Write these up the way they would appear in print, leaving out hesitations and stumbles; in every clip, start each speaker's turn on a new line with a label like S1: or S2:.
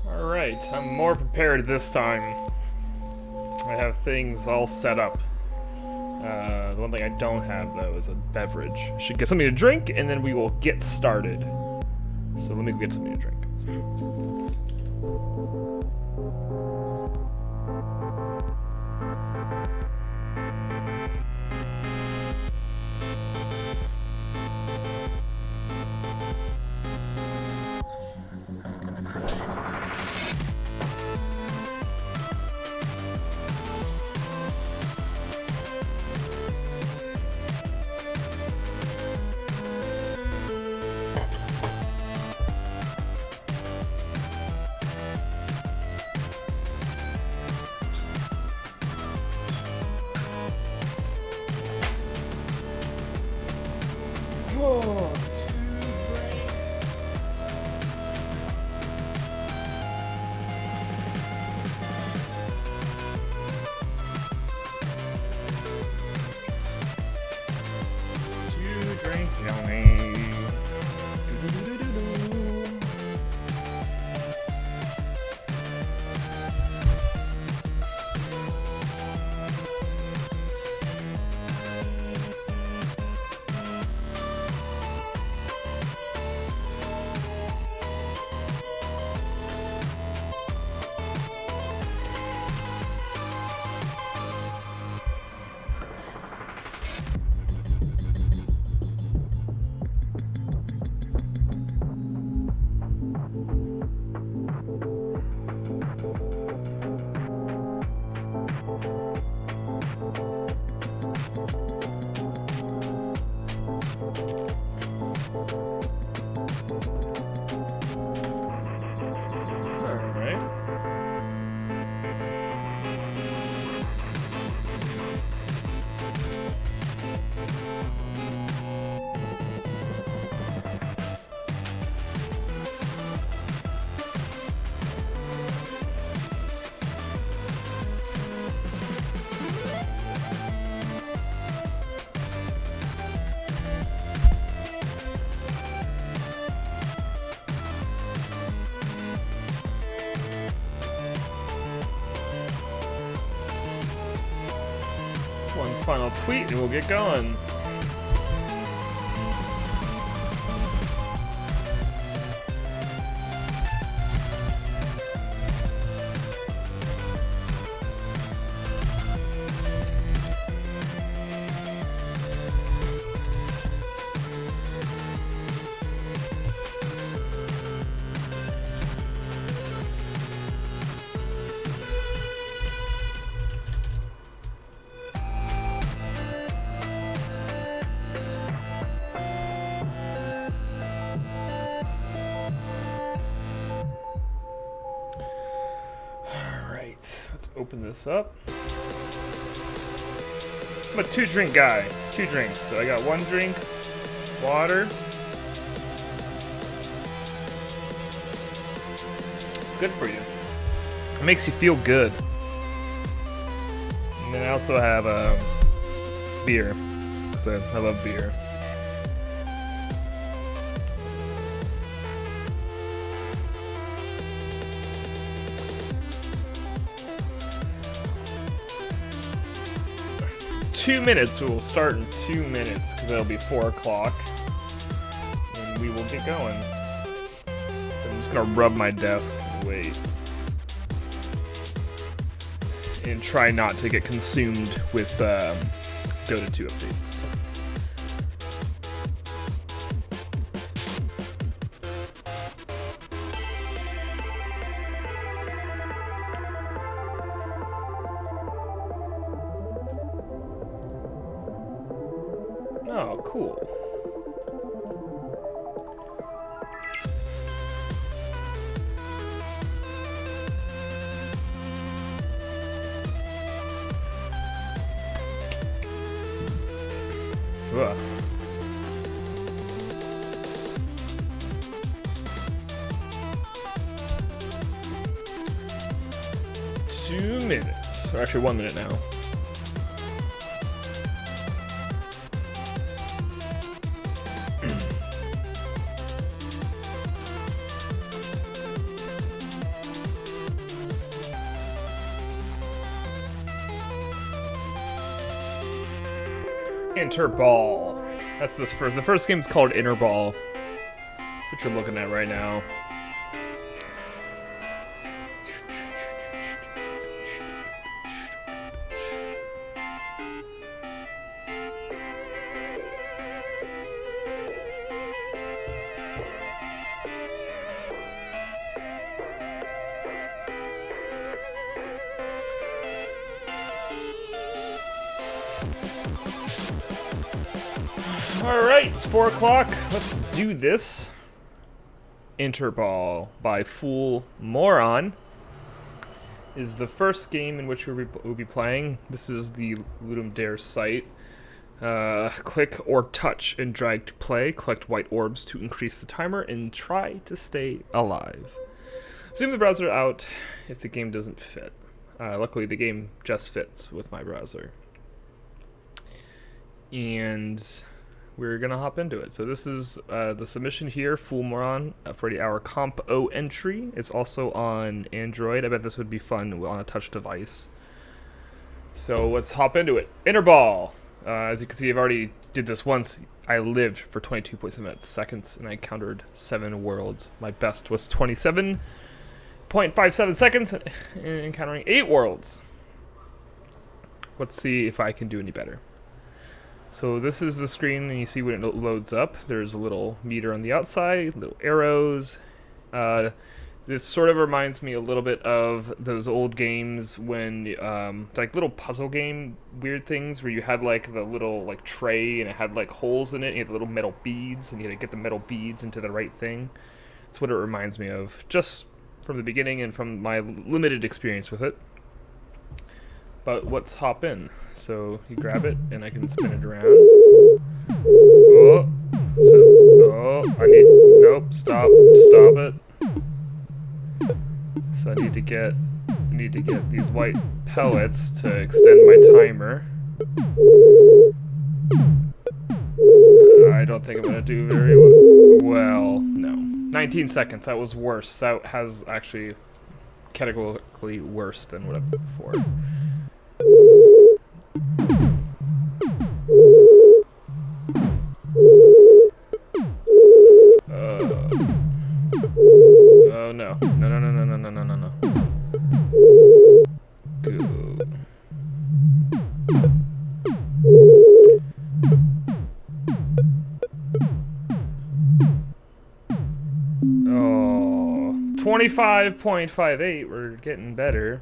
S1: Alright, I'm more prepared this time. I have things all set up. The one thing I don't have, though, is a beverage. I should get something to drink, and then we will get started. So let me go get something to drink. One final tweet and we'll get going. Open this up. I'm a 2-drink guy. 2 drinks. So I got 1 drink, water. It's good for you. It makes you feel good. And then I also have beer. So I love beer. Two minutes. We will start in 2 minutes because that'll be 4 o'clock, and we will get going. I'm just gonna rub my desk and wait, and try not to get consumed with Dota 2 updates. Oh, cool. Ugh. Two minutes. Or actually 1 minute now. Interball. That's this first. The first game's called Interball. That's what you're looking at right now. Alright, it's 4 o'clock. Let's do this. Interball by Fool Moron is the first game in which we'll be playing. This is the Ludum Dare site. Click or touch and drag to play. Collect white orbs to increase the timer and try to stay alive. Zoom the browser out if the game doesn't fit. Luckily, the game just fits with my browser. And we're gonna hop into it. So this is the submission here, Fool Moron, for the hour Comp O entry. It's also on Android. I bet this would be fun on a touch device. So let's hop into it. Interball. As you can see, I've already did this once. I lived for 22.7 seconds and I countered 7 worlds. My best was 27.57 seconds and encountering 8 worlds. Let's see if I can do any better. So this is the screen, and you see when it loads up, there's a little meter on the outside, little arrows. This sort of reminds me a little bit of those old games when, like little puzzle game weird things where you had like the little like tray and it had like holes in it, and you had little metal beads, and you had to get the metal beads into the right thing. That's what it reminds me of, just from the beginning and from my limited experience with it. But let's hop in. So you grab it, and I can spin it around. Oh, I need, nope, stop it. So I need to get these white pellets to extend my timer. I don't think I'm gonna do very well. No, 19 seconds. That was worse. That has actually categorically worse than what I've done before. Oh no. No. Go. Oh, 25.58. We're getting better.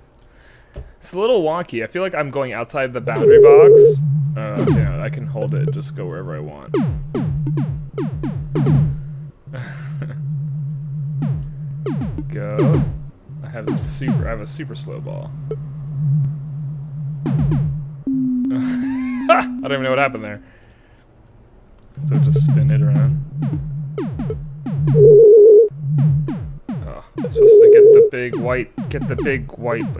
S1: It's a little wonky. I feel like I'm going outside the boundary box. Yeah, I can hold it. Just go wherever I want. Go. I have a super slow ball. I don't even know what happened there. So just spin it around. Oh, I'm supposed to get the big white.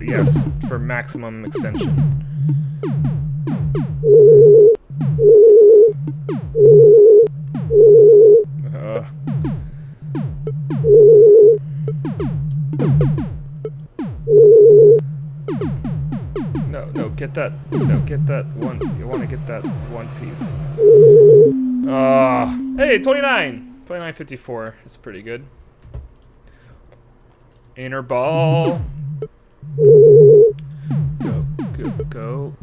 S1: Yes, for maximum extension. Get that one. You want to get that one piece. Hey, 29.54. It's pretty good. Interball. Go.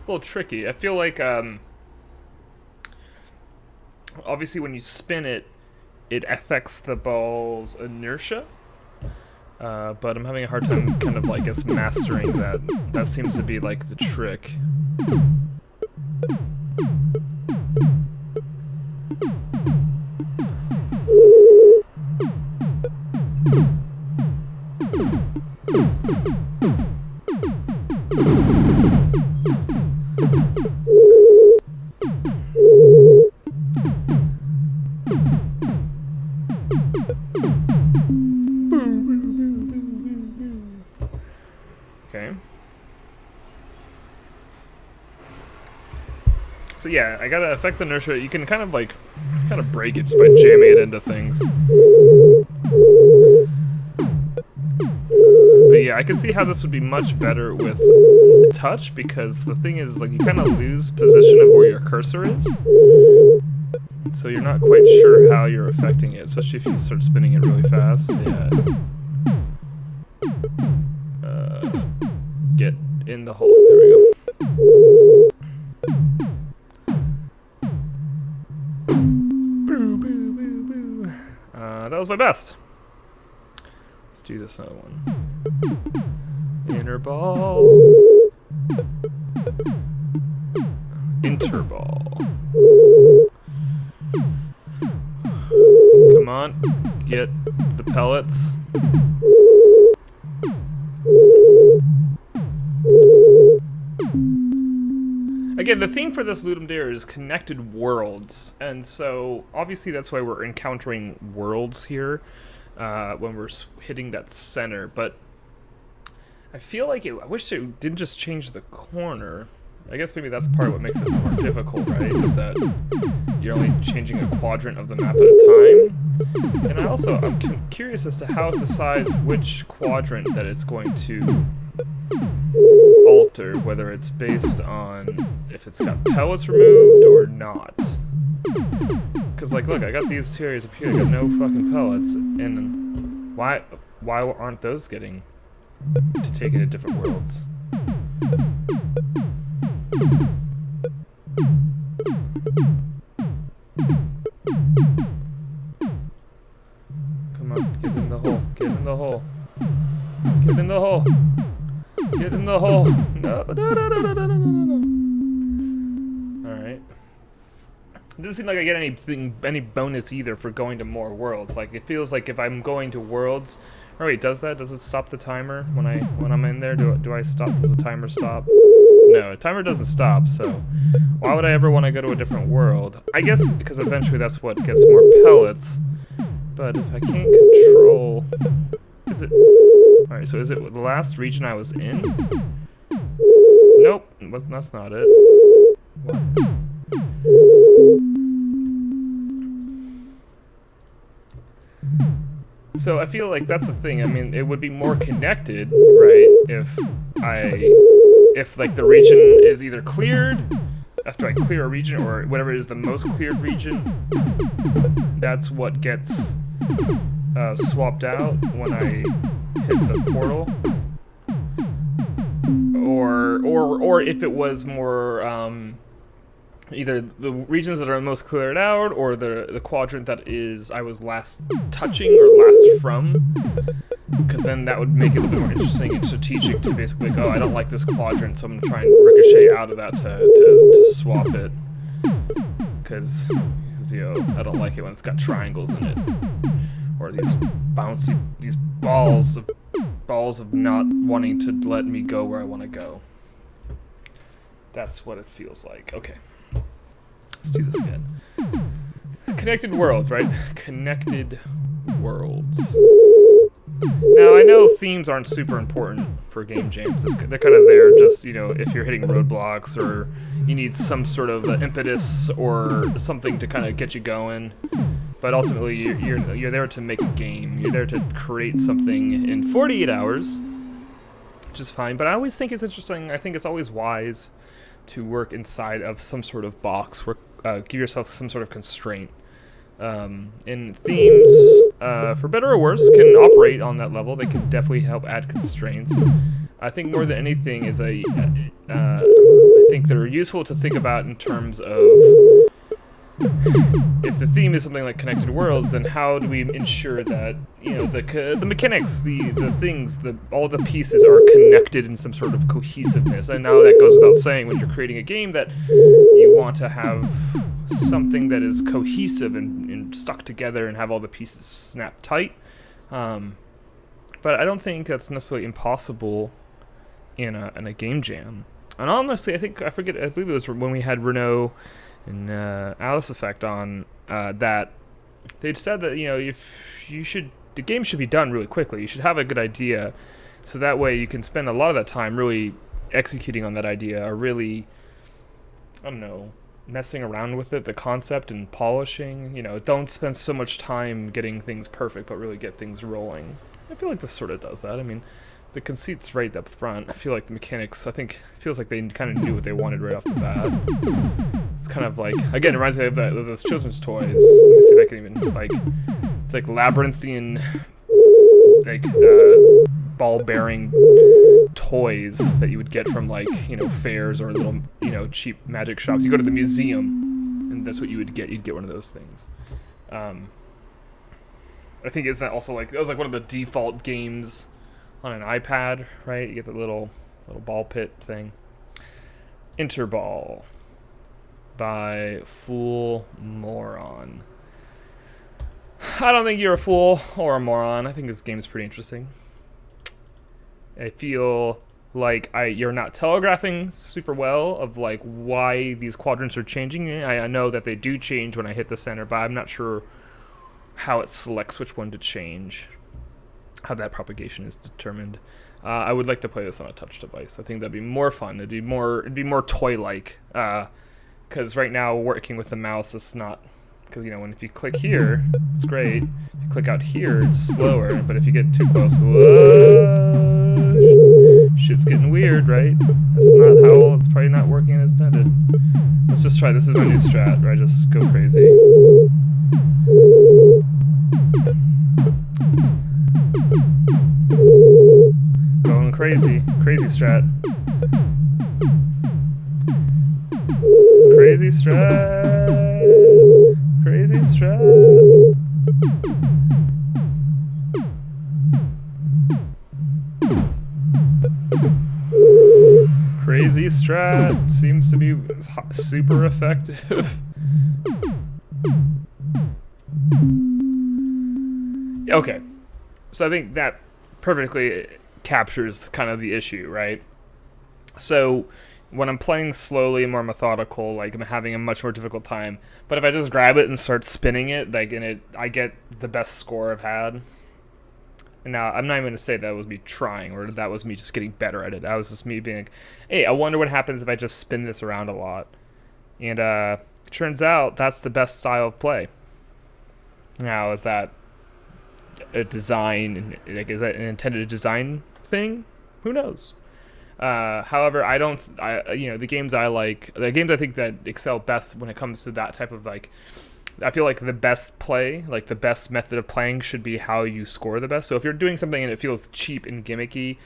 S1: little tricky. I feel like obviously when you spin it, it affects the ball's inertia. But I'm having a hard time kind of like mastering that. That seems to be like the trick. Okay. So yeah, I gotta affect the inertia. You can kind of break it just by jamming it into things. But yeah, I can see how this would be much better with touch, because the thing is, like, you kind of lose position of where your cursor is. So you're not quite sure how you're affecting it, especially if you start spinning it really fast. Yeah. Get in the hole. There we go. Boo, boo, boo, boo. That was my best. Let's do this another one. Inner ball. Interball. Come on, get the pellets. Again, the theme for this Ludum Dare is connected worlds, and so obviously that's why we're encountering worlds here when we're hitting that center. But I feel like I wish it didn't just change the corner. I guess maybe that's part of what makes it more difficult, right? Is that you're only changing a quadrant of the map at a time. And I'm curious as to how it decides which quadrant that it's going to alter, whether it's based on if it's got pellets removed or not. Because, like, look, I got these two areas up here, I got no fucking pellets, and why aren't those getting to take it to different worlds? Come on, get in the hole, get in the hole. Get in the hole. Get in the hole. No, no, no, no, no, no, no, no. Alright. It doesn't seem like I get any bonus either for going to more worlds. Like, it feels like if I'm going to worlds... Oh wait, does that? Does it stop the timer when I'm in there? Do I stop? Does the timer stop? No, the timer doesn't stop, so why would I ever want to go to a different world? I guess because eventually that's what gets more pellets. But if I can't control... Is it... Alright, so is it the last region I was in? Nope, that's not it. What? So I feel like that's the thing. I mean, it would be more connected, right? If like the region is either cleared after I clear a region, or whatever is the most cleared region, that's what gets swapped out when I hit the portal. Or if it was more either the regions that are most cleared out, or the quadrant that is I was last touching or last from, because then that would make it a little bit more interesting and strategic to basically go, I don't like this quadrant, so I'm gonna try and ricochet out of that to swap it, because you know, I don't like it when it's got triangles in it, or these balls of not wanting to let me go where I want to go. That's what it feels like. Okay. Let's do this again. Connected worlds, right? Connected worlds. Now, I know themes aren't super important for game jams. They're kind of there just, you know, if you're hitting roadblocks or you need some sort of impetus or something to kind of get you going. But ultimately, you're there to make a game. You're there to create something in 48 hours, which is fine. But I always think it's interesting. I think it's always wise to work inside of some sort of box. Give yourself some sort of constraint. And themes, for better or worse, can operate on that level. They can definitely help add constraints. I think more than anything is I think that are useful to think about in terms of, if the theme is something like connected worlds, then how do we ensure that, you know, the mechanics, the things, all the pieces are connected in some sort of cohesiveness? And now that goes without saying when you're creating a game that you want to have something that is cohesive and stuck together and have all the pieces snap tight. But I don't think that's necessarily impossible in a game jam. And honestly, I believe it was when we had Renault and Alice Effect on, that they'd said that, you know, the game should be done really quickly. You should have a good idea, so that way you can spend a lot of that time really executing on that idea, or really, I don't know, messing around with it, the concept, and polishing. You know, don't spend so much time getting things perfect, but really get things rolling. I feel like this sort of does that. I mean, the conceit's right up front. I feel like the mechanics, it feels like they kind of knew what they wanted right off the bat. It's kind of like, again, it reminds me of those children's toys. Let me see if I can even, like, it's like labyrinthian, like, ball-bearing toys that you would get from, like, you know, fairs or little, you know, cheap magic shops. You go to the museum, and that's what you would get. You'd get one of those things. I think, is that also, like, that was like one of the default games on an iPad, right? You get the little ball pit thing. Interball by Fool Moron. I don't think you're a fool or a moron. I think this game is pretty interesting. I feel like you're not telegraphing super well of, like, why these quadrants are changing. I know that they do change when I hit the center, but I'm not sure how it selects which one to change, how that propagation is determined. I would like to play this on a touch device. I think that'd be more fun. It'd be more toy-like. Because right now, working with the mouse is not. Because, you know, if you click here, it's great. If you click out here, it's slower. But if you get too close, whoa, shit's getting weird, right? That's not how. It's probably not working as intended. Let's just try. This is my new strat, where I just go crazy. Going crazy. Crazy strat. Crazy strat. Crazy strat. Crazy strat seems to be super effective. Okay, so I think that perfectly captures kind of the issue, right? So when I'm playing slowly and more methodical, like, I'm having a much more difficult time. But if I just grab it and start spinning it, like, I get the best score I've had. And now, I'm not even going to say that was me trying, or that was me just getting better at it. That was just me being like, hey, I wonder what happens if I just spin this around a lot. And it turns out that's the best style of play. Now, is that a design, like, is that an intended design thing? Who knows? However, you know, the games I think that excel best when it comes to that type of, like, I feel like the best play, like the best method of playing, should be how you score the best. So if you're doing something and it feels cheap and gimmicky,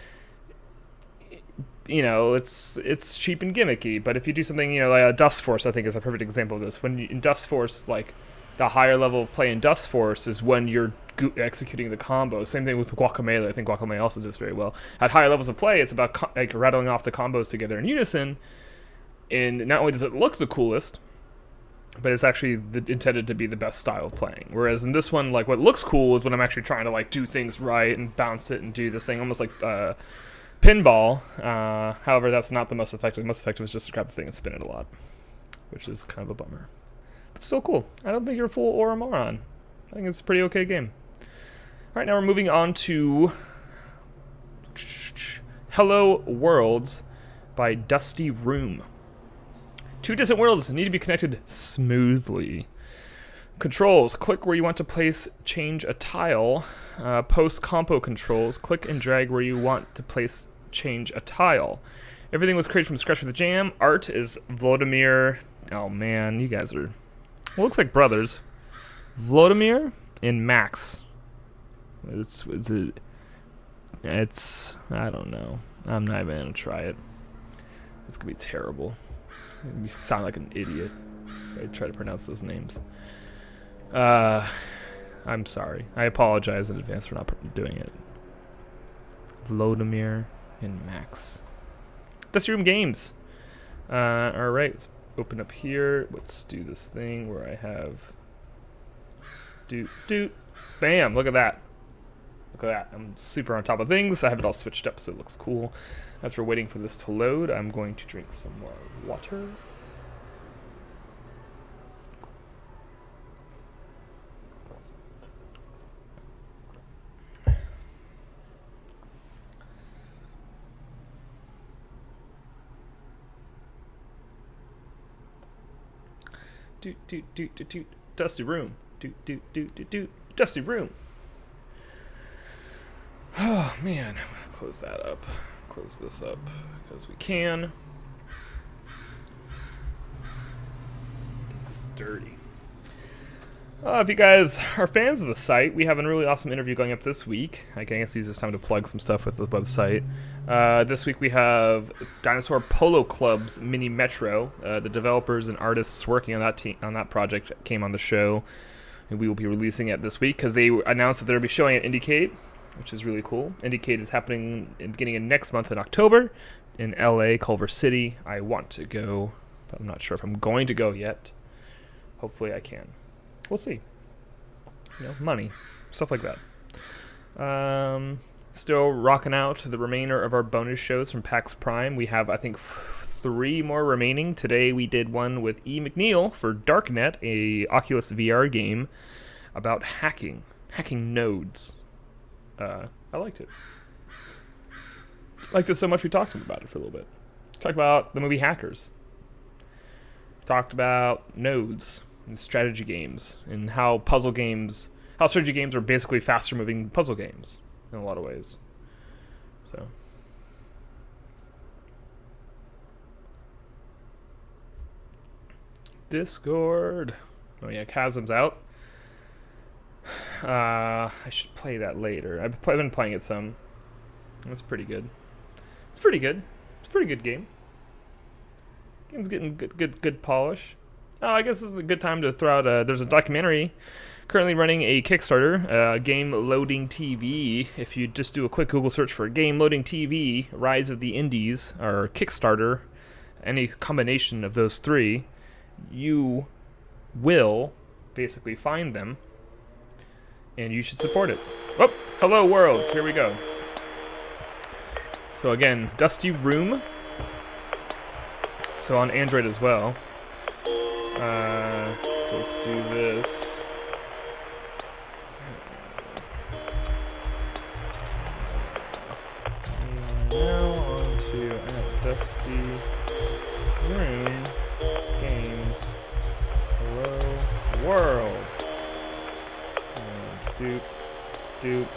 S1: you know, it's cheap and gimmicky. But if you do something, you know, like a Dust Force, I think is a perfect example of this. In Dust Force, like, the higher level of play in Dust Force is when you're executing the combos. Same thing with Guacamelee. I think Guacamelee also does very well. At higher levels of play, it's about like rattling off the combos together in unison. And not only does it look the coolest, but it's actually intended to be the best style of playing. Whereas in this one, like, what looks cool is when I'm actually trying to, like, do things right and bounce it and do this thing almost like pinball. However, that's not the most effective. The most effective is just to grab the thing and spin it a lot, which is kind of a bummer. But still cool. I don't think you're a fool or a moron. I think it's a pretty okay game. All right, now we're moving on to Hello Worlds by Dusty Room. Two distant worlds need to be connected smoothly. Controls. Click where you want to change a tile. Post compo controls. Click and drag where you want to change a tile. Everything was created from scratch with the jam. Art is Vladimir. Oh man, you guys are... Well, looks like brothers. Vladimir and Max. It's I don't know. I'm not even gonna try it. It's gonna be terrible. You sound like an idiot. I try to pronounce those names. I'm sorry. I apologize in advance for not doing it. Vladimir and Max. Dusty Room Games. Alright, let's open up here. Let's do this thing where I have... Bam! Look at that. Look at that. I'm super on top of things. I have it all switched up so it looks cool. As we're waiting for this to load, I'm going to drink some more water. Dusty room. Dusty room. Oh man, close that up. Close this up because we can. This is dirty. If you guys are fans of the site, we have a really awesome interview going up this week. I guess use this time to plug some stuff with the website. This week we have Dinosaur Polo Club's Mini Metro. The developers and artists working on that project came on the show, and we will be releasing it this week because they announced that they'll be showing at IndieCade, which is really cool. IndieCade is happening in the beginning of next month in October in LA, Culver City. I want to go, but I'm not sure if I'm going to go yet. Hopefully I can. We'll see. You know, money, stuff like that. Still rocking out the remainder of our bonus shows from PAX Prime. We have, I think, 3 more remaining. Today we did one with E. McNeil for Darknet, a Oculus VR game about hacking nodes. I liked it. Liked it so much we talked about it for a little bit. Talked about the movie Hackers. Talked about nodes and strategy games and how strategy games are basically faster moving puzzle games in a lot of ways. So Discord. Oh yeah, Chasm's out. I should play that later. I've been playing it some. It's pretty good. It's pretty good game. Game's getting good polish. Oh, I guess this is a good time to throw out there's a documentary currently running a Kickstarter, Game Loading TV. If you just do a quick Google search for Game Loading TV, Rise of the Indies, or Kickstarter, any combination of those 3, you will basically find them, and you should support it. Oh, hello worlds, here we go. So again, Dusty Room. So on Android as well. So let's do this. And now on to Dusty Room Games. Hello World. And doop.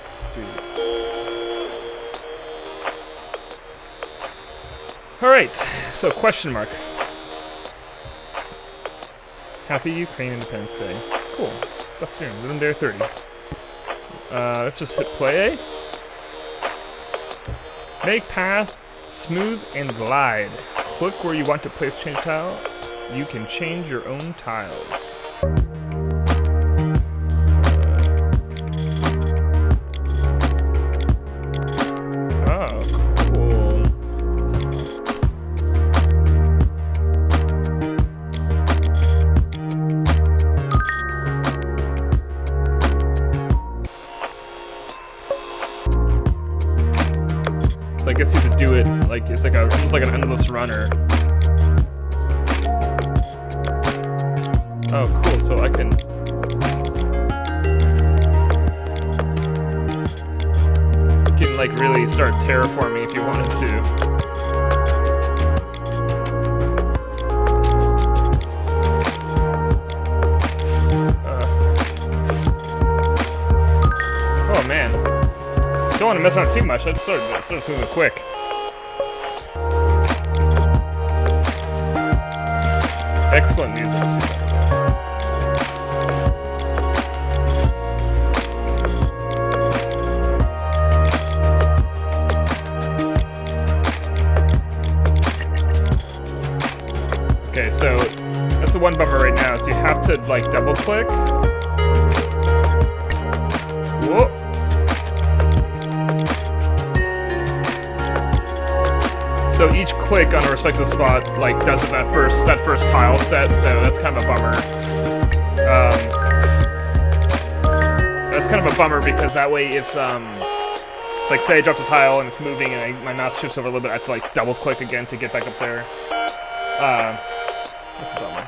S1: Alright, so question mark. Happy Ukraine Independence Day. Cool. Dusty Room, Living Dare 30. Let's just hit play. Make path smooth and glide. Click where you want to place change tile. You can change your own tiles. So I guess you have to do it like it's like almost like an endless runner. Oh, cool! So I can. You can like really start terraforming if you wanted to. Oh man. Don't want to mess around too much. Let's start moving quick. Excellent music. Okay, So that's the one bummer right now, is you have to like double click. Whoa. So each click on a respective spot like does it that first tile set, so that's kind of a bummer. That's kind of a bummer because that way if like say I dropped a tile and it's moving and my mouse shifts over a little bit, I have to like double click again to get back up there. That's a bummer.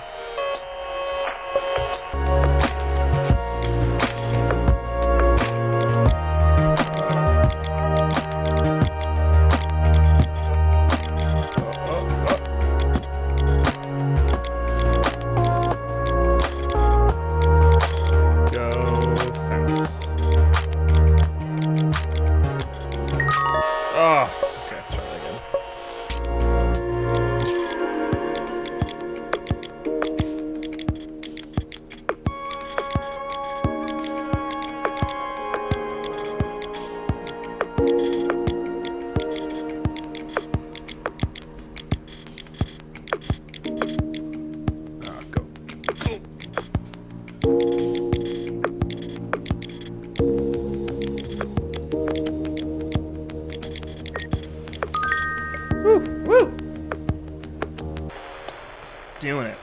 S1: Doing it.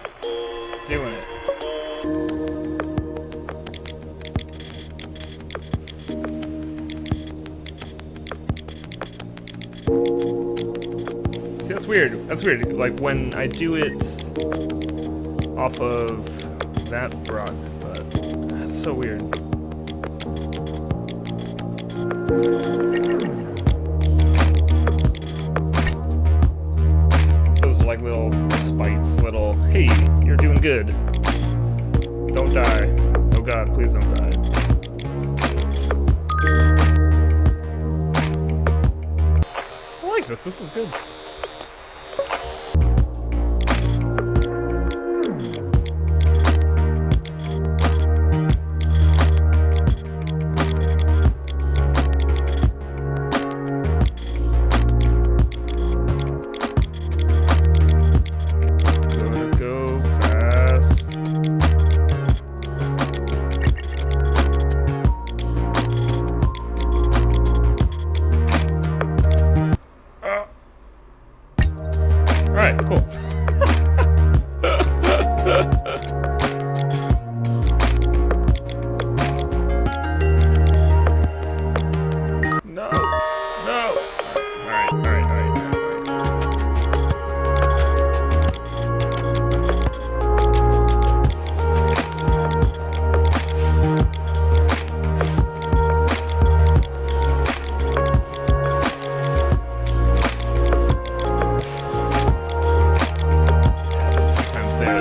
S1: Doing it. See, that's weird. That's weird. Like, when I do it off of that run, but that's so weird. Like little spites, little, hey, you're doing good. Don't die. Oh god, please don't die. I like this. This is good. Alright, cool. No! No! Alright.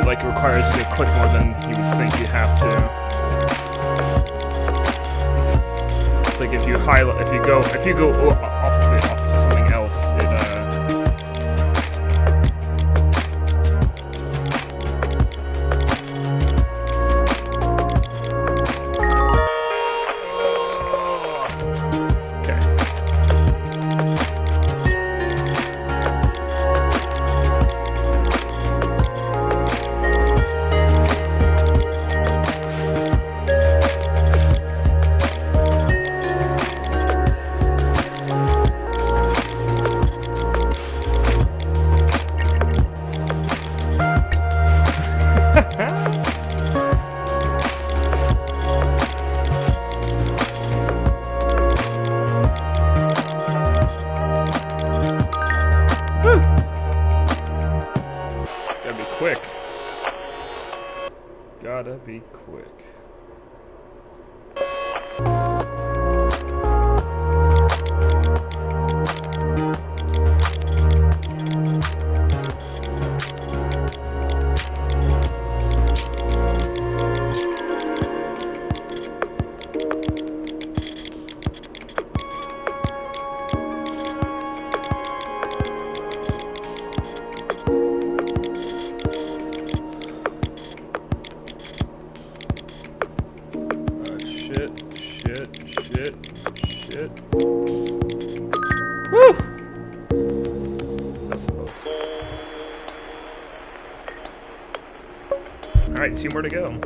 S1: Like it requires you to click more than you would think you have to. It's like if you highlight, if you go off to something else, it gotta be quick. Alright, 2 more to go.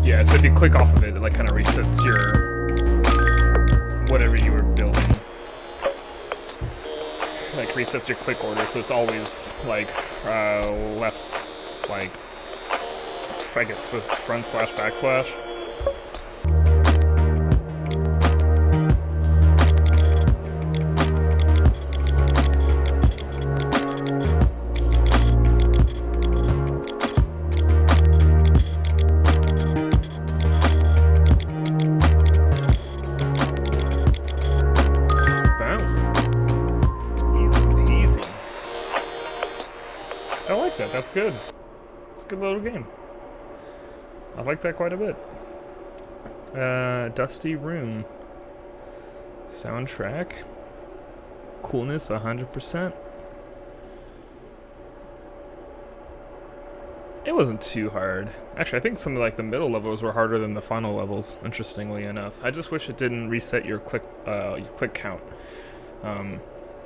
S1: Yeah, so if you click off of it, it like kind of resets your whatever you were building. It like resets your click order, so it's always like left, like I guess with front slash backslash. I like that. That's good. It's a good little game. I like that quite a bit. Dusty Room. Soundtrack. Coolness 100%. It wasn't too hard. Actually, I think some of like the middle levels were harder than the final levels, interestingly enough. I just wish it didn't reset your click count. I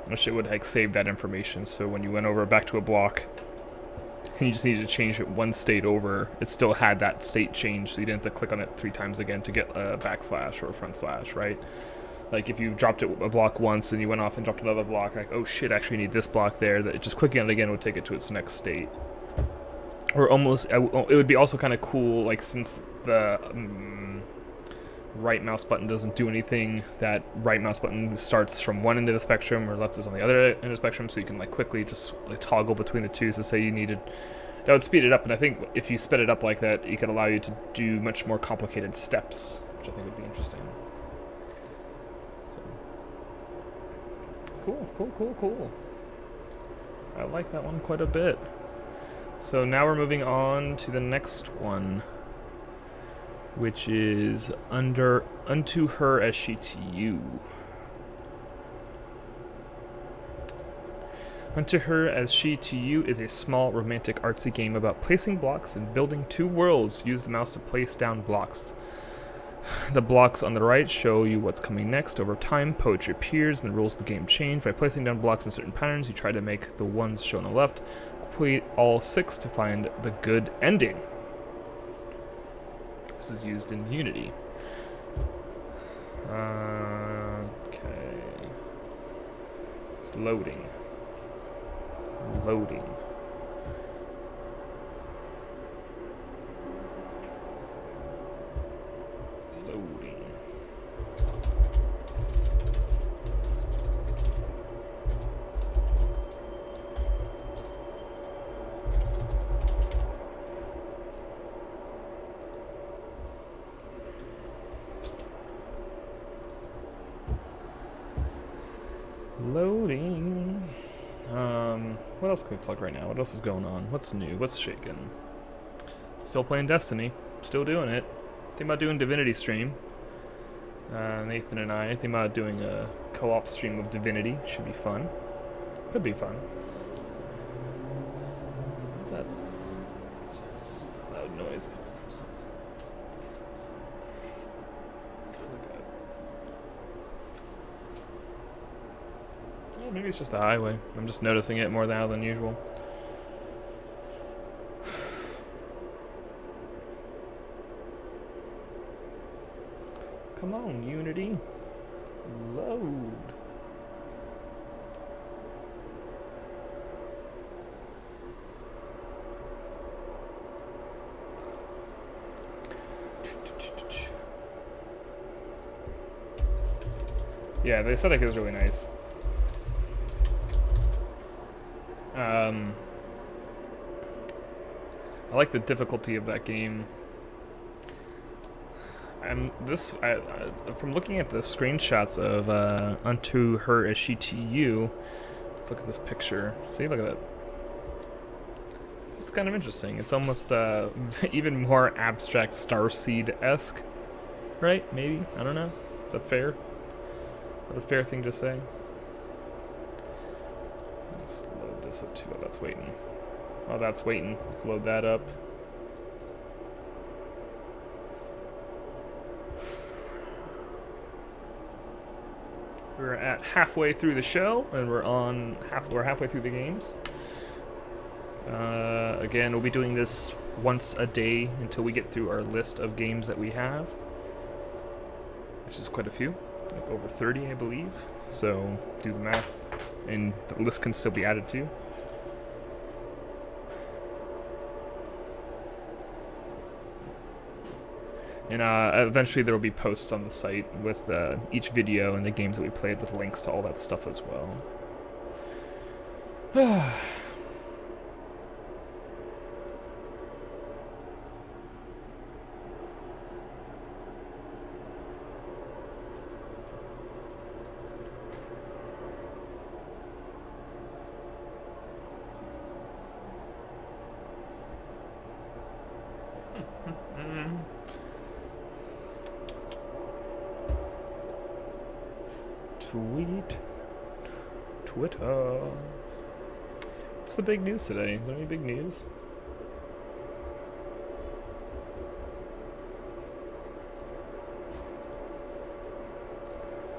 S1: wish it would like save that information, so when you went over back to a block and you just needed to change it one state over, it still had that state change, so you didn't have to click on it 3 times again to get a backslash or a front slash, right? Like if you dropped it a block once and you went off and dropped another block, like, oh shit, actually need this block there, that just clicking on it again would take it to its next state. Or almost, it would be also kind of cool, like since the right mouse button doesn't do anything, that right mouse button starts from one end of the spectrum or left is on the other end of the spectrum, so you can like quickly just like toggle between the two. So say you needed, that would speed it up, and I think if you sped it up like that, it could allow you to do much more complicated steps, which I think would be interesting. So cool. I like that one quite a bit. So now we're moving on to the next one, which is Unto Her as She to You. Unto Her as She to You is a small, romantic, artsy game about placing blocks and building 2 worlds. Use the mouse to place down blocks. The blocks on the right show you what's coming next. Over time, poetry appears and the rules of the game change. By placing down blocks in certain patterns, you try to make the ones shown on the left. Complete all 6 to find the good ending. This is used in Unity. Okay. It's loading. Loading. Loading. What else can we plug right now? What else is going on? What's new? What's shaking? Still playing Destiny. Still doing it. Think about doing Divinity stream. Nathan and I think about doing a co-op stream of Divinity. Should be fun. Could be fun. What's that? That's loud noise coming from something. Let's look at it. Oh, maybe it's just the highway. I'm just noticing it more now than usual. Come on, Unity. Load. Yeah, the aesthetic is really nice. I like the difficulty of that game. From looking at the screenshots of Unto Her as She to You, let's look at this picture. See, look at that. It's kind of interesting. It's almost even more abstract Starseed-esque, right? Maybe? I don't know. Is that fair? Is that a fair thing to say? Let's load this up too while that's waiting. While that's waiting, let's load that up. We're at halfway through the show, and we're halfway through the games. Again, we'll be doing this once a day until we get through our list of games that we have, which is quite a few, like over 30, I believe. So do the math, and the list can still be added to. And eventually there will be posts on the site with each video and the games that we played with links to all that stuff as well. Twitter. What's the big news today? Is there any big news?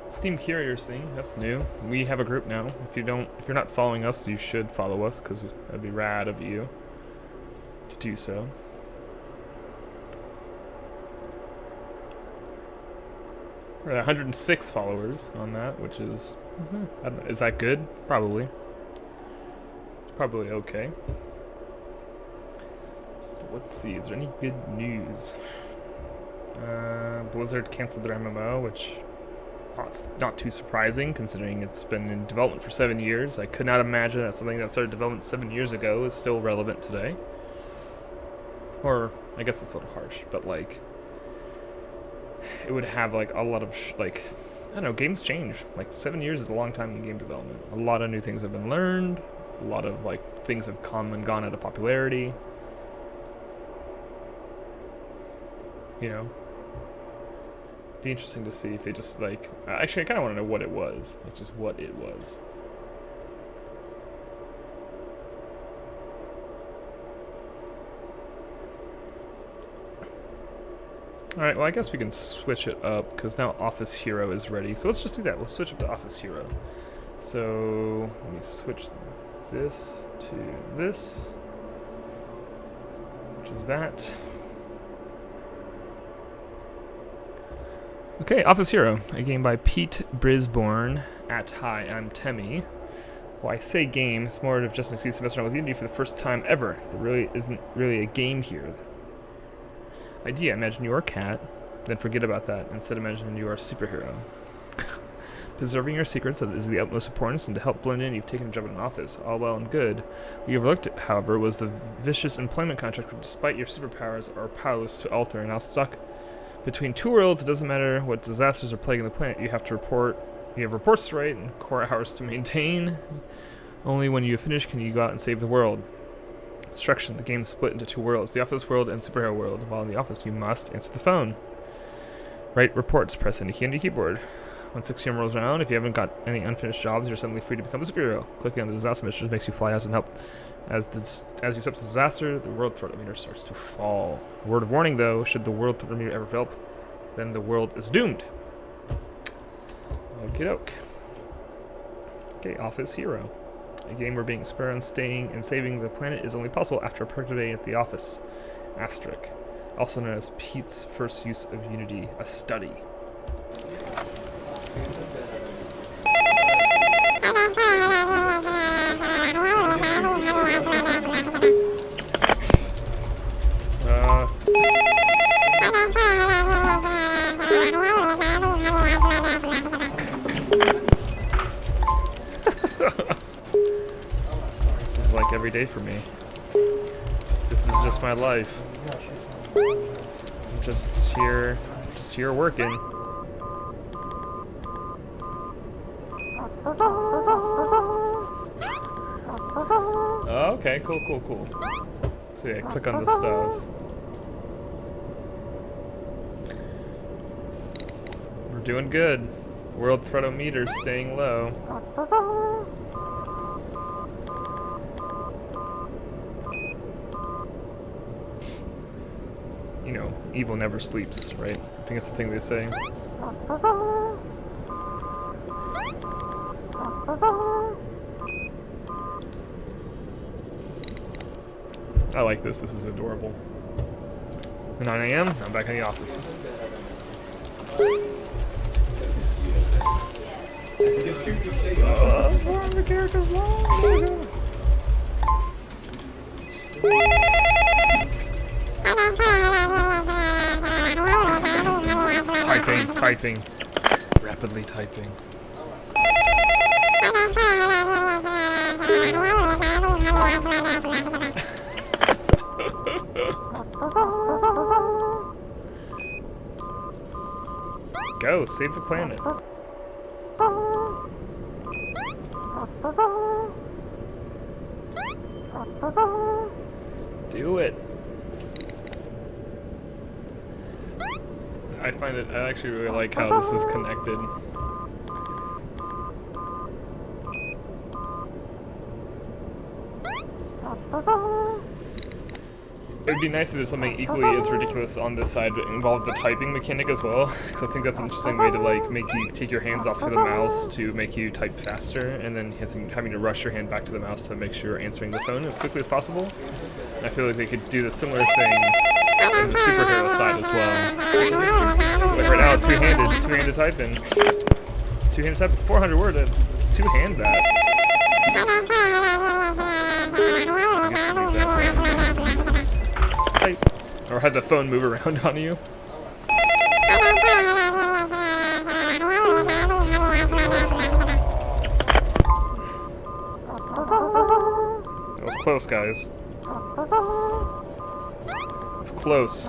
S1: Steam Courier's thing, that's new. We have a group now. If you're not following us, you should follow us, because that'd be rad of you to do so. We're at 106 followers on that, which is, I don't know, is that good? Probably. It's probably okay. But let's see, is there any good news? Blizzard canceled their MMO, which it's not too surprising considering it's been in development for 7 years. I could not imagine that something that started development 7 years ago is still relevant today. Or, I guess it's a little harsh, but like, it would have like a lot of I don't know, games change. Like 7 years is a long time in game development. A lot of new things have been learned. A lot of like things have come and gone out of popularity. You know, be interesting to see if they just like. Actually, I kind of want to know what it was. Like just what it was. Alright, well I guess we can switch it up, because now Office Hero is ready. So let's just do that, we'll switch up to Office Hero. So, let me switch this to this, which is that. Okay, Office Hero, a game by Pete Brisbourne at Hi, I'm Temmie. Well, I say game, it's more of just an excuse to mess around with Unity for the first time ever. There really isn't really a game here. Idea, imagine you're a cat, then forget about that. Instead, imagine you are a superhero. Preserving your secrets is of the utmost importance, and to help blend in, you've taken a job in an office. All well and good. What you overlooked, however, was the vicious employment contract which, despite your superpowers, are powerless to alter. And now stuck between two worlds, it doesn't matter what disasters are plaguing the planet. You have reports to write and core hours to maintain. Only when you finish can you go out and save the world. Instruction, the game is split into two worlds, the office world and superhero world. While in the office, you must answer the phone. Write reports, press any key on your keyboard. When 6 p.m. rolls around, if you haven't got any unfinished jobs, you're suddenly free to become a superhero. Clicking on the disaster message makes you fly out and help. As you accept the disaster, the world threat meter starts to fall. A word of warning, though, should the world threat meter ever fail, then the world is doomed. Okie doke. Okay, Office Hero. A game where being expert on staying and saving the planet is only possible after a productive day at the office. Asterisk. Also known as Pete's first use of Unity, a study. This is like every day for me. This is just my life. I'm just here working. Oh, okay, cool. So yeah, click on the stuff. We're doing good. World threatometer staying low. You know, evil never sleeps, right? I think that's the thing they say. I like this. This is adorable. 9 a.m. I'm back in the office. The character's long. Typing. Rapidly typing. Go, save the planet. Do it. I find it, I actually really like how this is connected. It would be nice if there's something equally as ridiculous on this side that involved the typing mechanic as well, because I think that's an interesting way to like make you take your hands off of the mouse to make you type faster, and then having to rush your hand back to the mouse to make sure you're answering the phone as quickly as possible. And I feel like they could do the similar thing in the superhero side as well. Like right now, two-handed typing. Two-handed typing, 400 word, just two-hand that. Or had the phone move around on you. That was close, guys. It was close.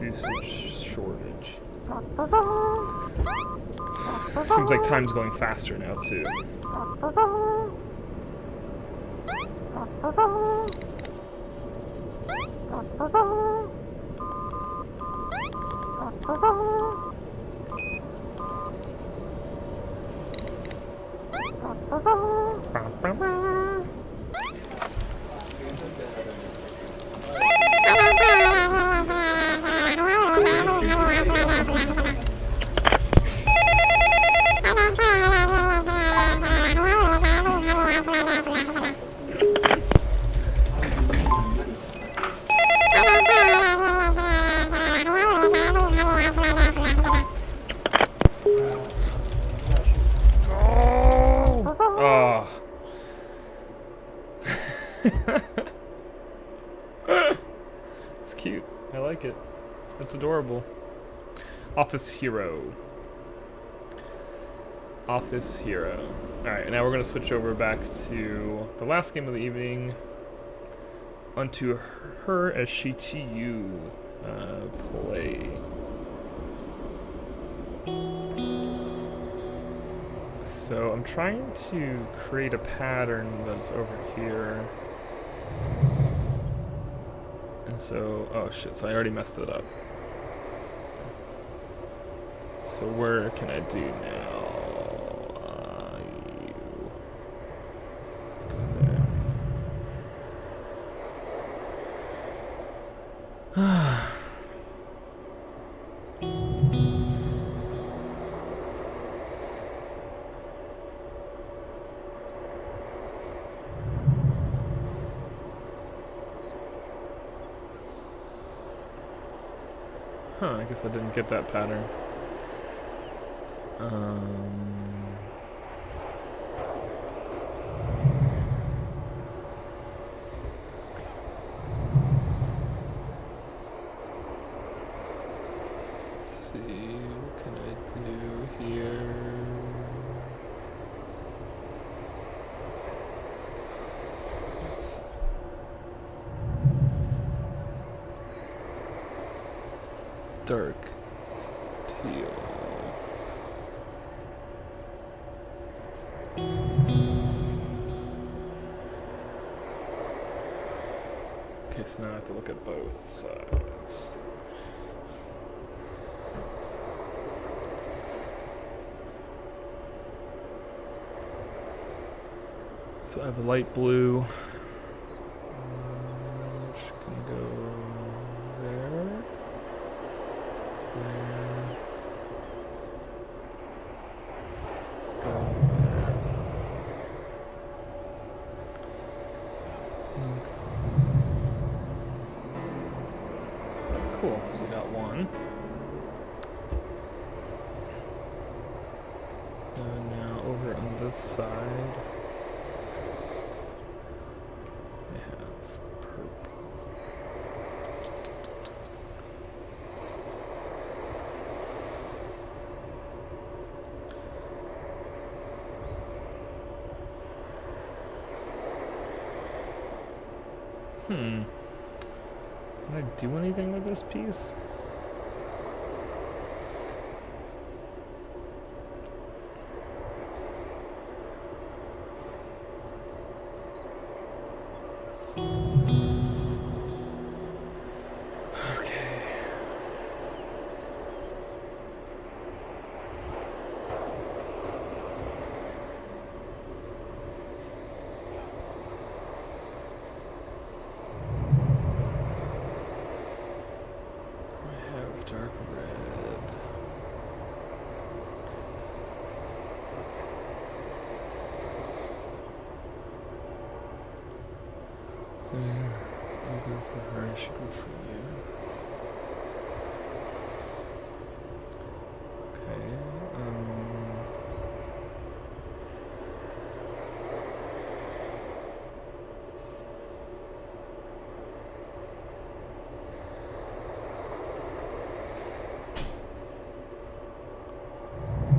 S1: Usage shortage. Seems like time's going faster now, too. It's cute. I like it. It's adorable. Office Hero. Office Hero. Alright, now we're going to switch over back to the last game of the evening. Onto her as she to you play. So I'm trying to create a pattern that's over here. And so, oh shit, so I already messed it up. So where can I do now? You go there. Huh, I guess I didn't get that pattern. Let's see, what can I do here? Dark. teal. Okay, so now I have to look at both sides. So I have a light blue, which can go there, there. Let's go there. Cool, so we got one. So now over on this side, I have purple. Can I do anything with this piece? Dark red. So I'll go for her, I should go for you.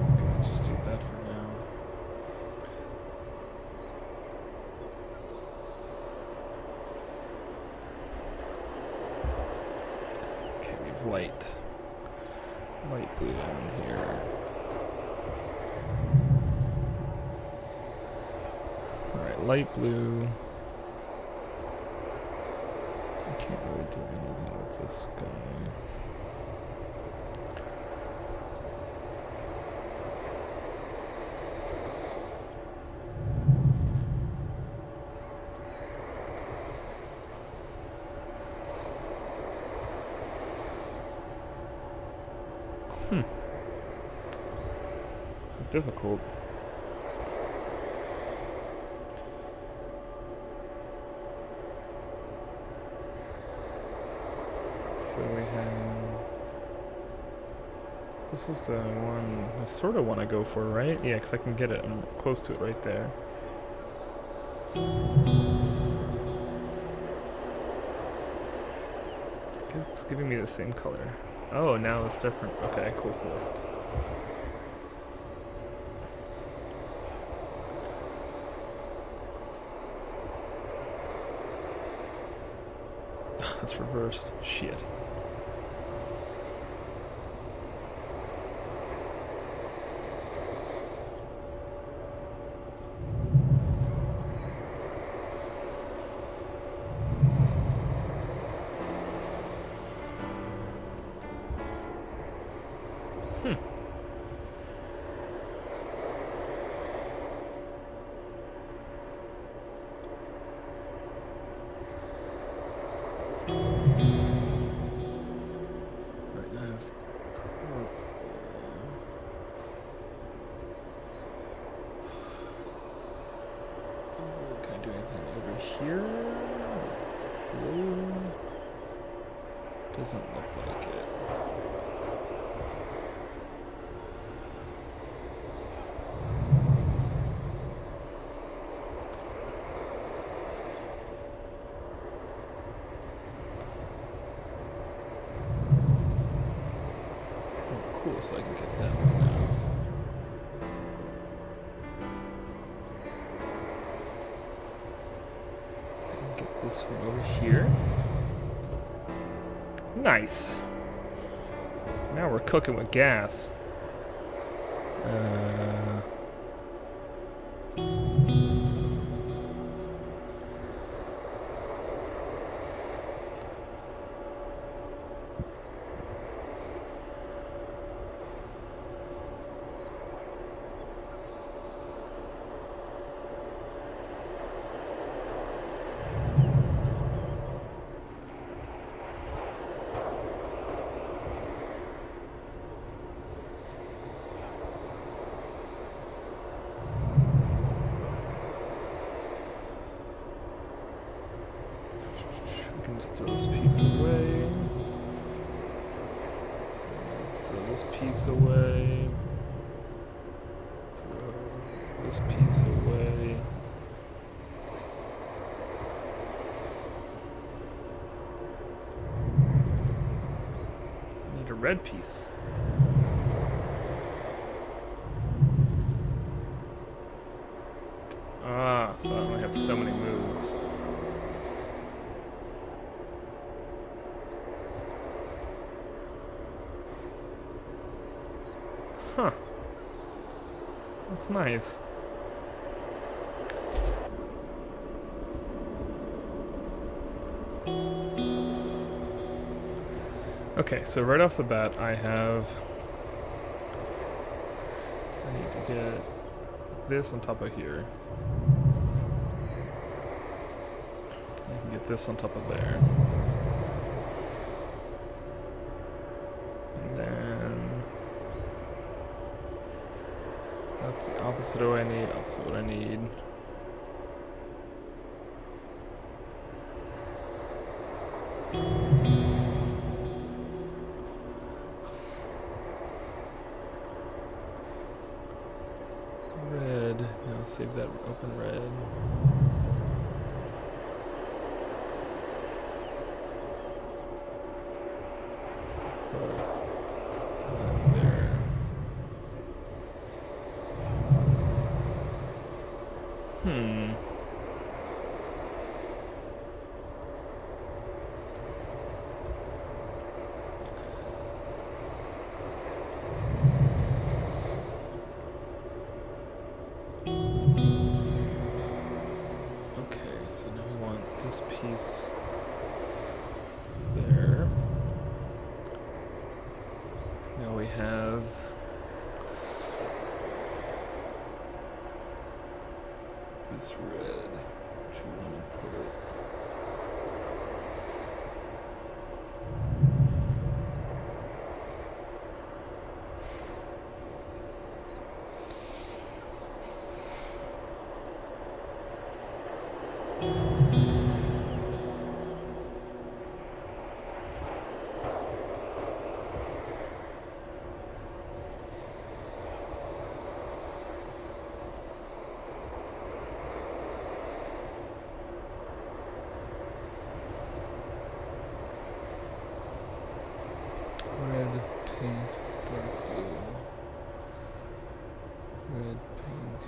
S1: Okay, just do that for now. Okay, we have light blue down here. Alright, light blue. I can't really do anything with this guy. This is difficult. So we have... This is the one I sort of want to go for, right? Yeah, because I can get it. I'm close to it right there. So it's giving me the same color. Oh, now it's different. Okay, cool. That's reversed. Shit. Here? Blue? Doesn't look like it. Oh, cool, so I can get that one now. This one over here. Nice. Now we're cooking with gas. Just throw this piece away. Throw this piece away. Throw this piece away. I need a red piece. Ah, so I only have so many moves. Huh. That's nice. Okay, so right off the bat, I need to get this on top of here. I can get this on top of there. And then that's the opposite of what I need, opposite of what I need. Red, now save that open red. There. So now we want this piece there. Now we have this red, which we want to put it. Red, pink, dark blue. Red, pink.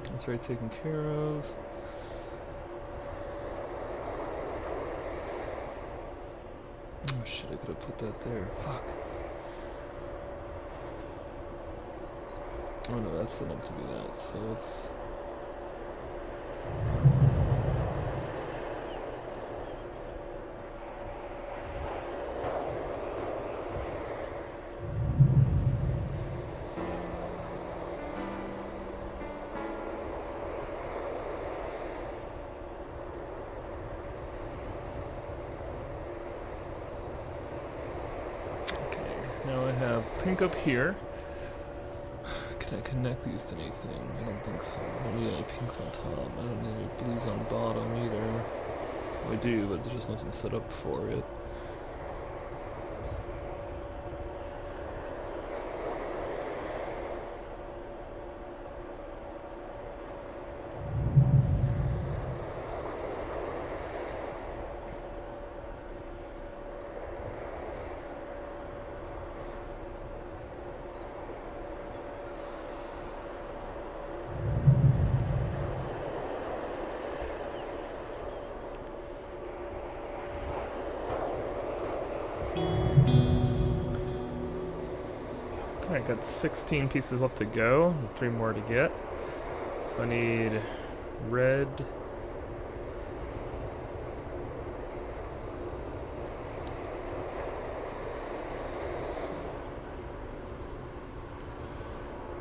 S1: That's already taken care of. Oh shit, I could have put that there. Fuck. Oh no, that's set up to be that, so let's... Now I have pink up here. Can I connect these to anything? I don't think so. I don't need any pinks on top. I don't need any blues on bottom either. I do, but there's just nothing set up for it. Alright, got 16 pieces left to go, 3 more to get. So I need red.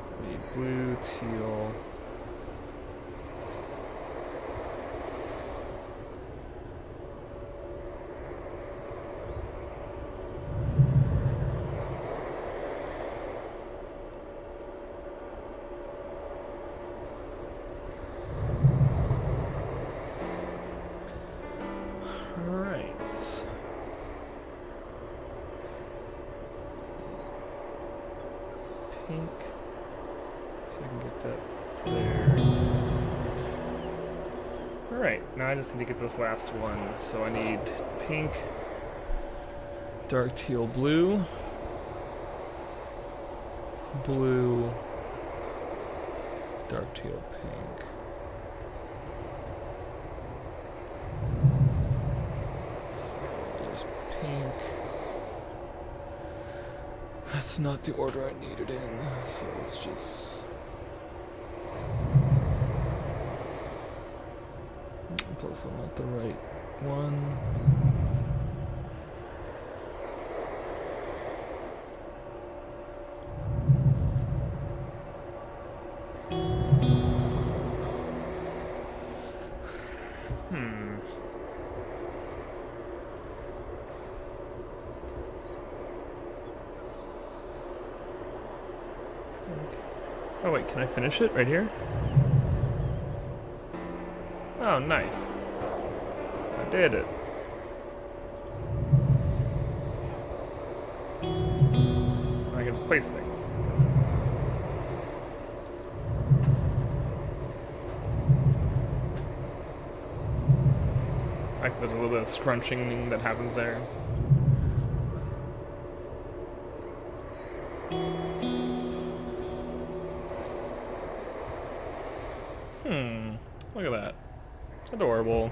S1: So I need blue, teal. Pink, so I can get that there. Alright, now I just need to get this last one. So I need pink, dark teal blue, blue, dark teal pink. So there's pink. That's not the order I needed in, so let's just... It's also not the right one. Oh wait, can I finish it right here? Oh, nice. I did it. I can just place things. Like there's a little bit of scrunching that happens there. Look at that. Adorable.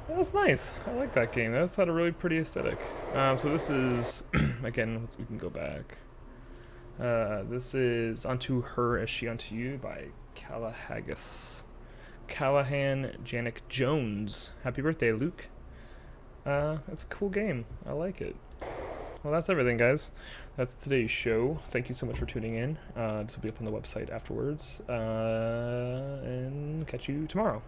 S1: Yeah, that's nice. I like that game. That's had a really pretty aesthetic. So this is, again, we can go back. This is Unto Her as She Unto You by Callahan Janik Jones. Happy birthday, Luke. That's a cool game. I like it. Well, that's everything, guys. That's today's show. Thank you so much for tuning in. This will be up on the website afterwards. And catch you tomorrow.